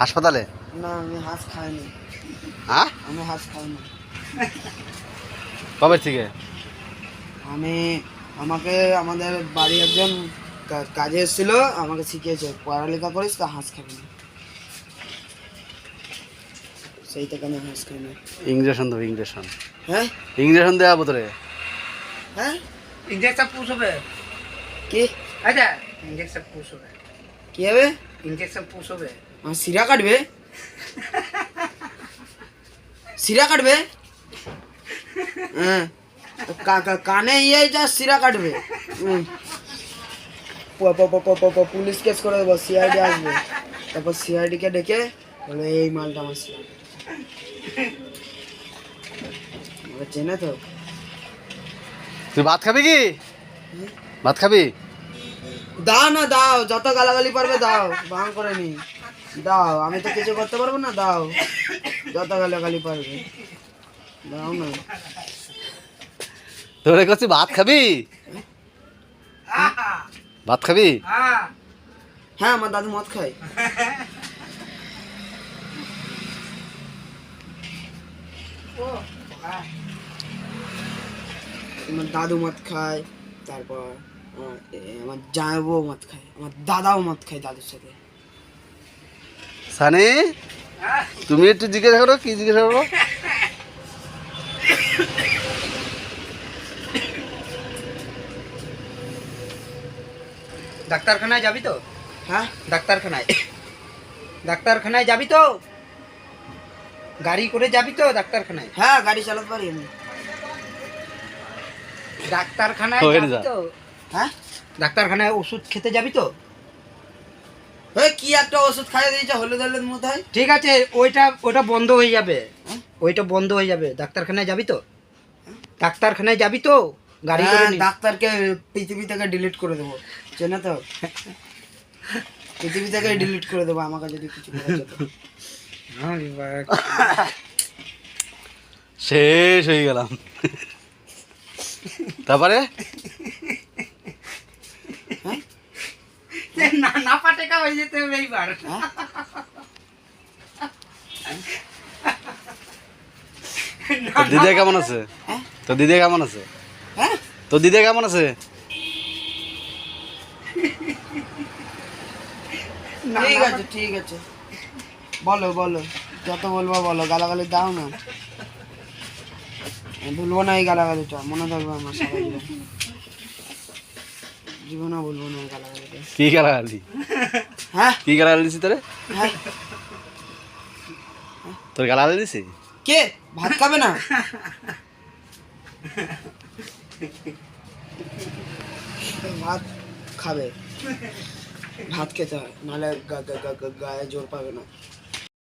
হাসপাতালে? না আমি হাঁস খাইনি। হ্যাঁ, আমি হাঁস খাইনি। কবে থেকে? আমাকে আমাদের বাড়ি একজন কাজে এসেছিল, আমাকে শিখিয়েছে পড়ালেখা করিস তো হাঁস খাবি না, সেই থেকে আমি হাঁস খাই না। ইঞ্জেকশন দেবো, ইঞ্জেকশন। হ্যাঁ ইঞ্জেকশন দেওয়া বোতলে। হ্যাঁ इंजेक्शन पुश হবে কি আচ্ছা इंजेक्शन पुश হবে কি হবে? इंजेक्शन पुश হবে আমার শিরা কাটবে? শিরা কাটবে? হ্যাঁ কানে ইয়ে যা শিরা কাটবে। পুলিশ কেস করে দেবো, সিআইডি আসবে, তারপর সিআইডি কে ডেকে বলে এই মালটা আমার শিরা চেনে তো। তুই ভাত খাবি কি? ভাত খাবি? দাও না, দাও, যত গালাগালি পারবে দাও, বাং করে নি দাও, আমি তো কিছু করতে পারবো না, দাও যত গালাগালি পারবে দাও না। তোরে করছি ভাত খাবি? ভাত খাবি? হ্যাঁ আমার দাদু মদ খায়। আমার দাদু মদ খায়, তারপর আমার জামাইবাবু মদ খায়, আমার দাদাও মদ খায় দাদুর সাথে। সানি, তুমি একটু জিজ্ঞাসা করো, কি জিজ্ঞাসা করো? ডাক্তারখানায় যাবি তো? হ্যাঁ ডাক্তারখানায় যাবি তো? গাড়ি করে যাবি তো ডাক্তারখানায়? হ্যাঁ গাড়ি চালাতে পারি আমি। ডাক্তারখানায় ওখানে যাবি যা। তো? হ্যাঁ ডাক্তারখানায় ওষুধ খেতে যাবি তো? কি একটা ওষুধ খাইয়ে দিয়েছে হলুদ হলুদ মতো হয়। ঠিক আছে, ওইটা বন্ধ হয়ে যাবে, ওইটা বন্ধ হয়ে যাবে। ডাক্তারখানায় যাবি তো? ডাক্তারখানায় যাবি তো? গাড়ি করে হ্যাঁ, নি- ডাক্তারকে পৃথিবী থেকে ডিলিট করে দেবো, চেনে তো? পৃথিবী থেকে ডিলিট করে দেবো আমাকে যদি কিছু করা যেত। শেষ হয়ে গেলাম। তারপরে না পাটেকা হয়ে যেতে হবে এইবার। তোর দিদি কেমন আছে? হ্যাঁ? তোর দিদি কেমন আছে? হ্যাঁ তোর দিদি কেমন আছে? ঠিক আছে ঠিক আছে, বলো বলো, যত বলবো বলো, গালাগালি দাও না, আমি ভুলবো না এই গালাগালিটা, মনে থাকবে আমার সারা জীবন, জীবনে ভুলবো না এই গালাগালিটা। কি গালাগালি? হ্যাঁ কি গালাগালি দিছি তোরে? হ্যাঁ তোর গালাগালি দিছি? কে ভাত খাবে না? ভাত খাবে, ভাত খেতে হয়, নাহলে গায়ে জোর পাবে না।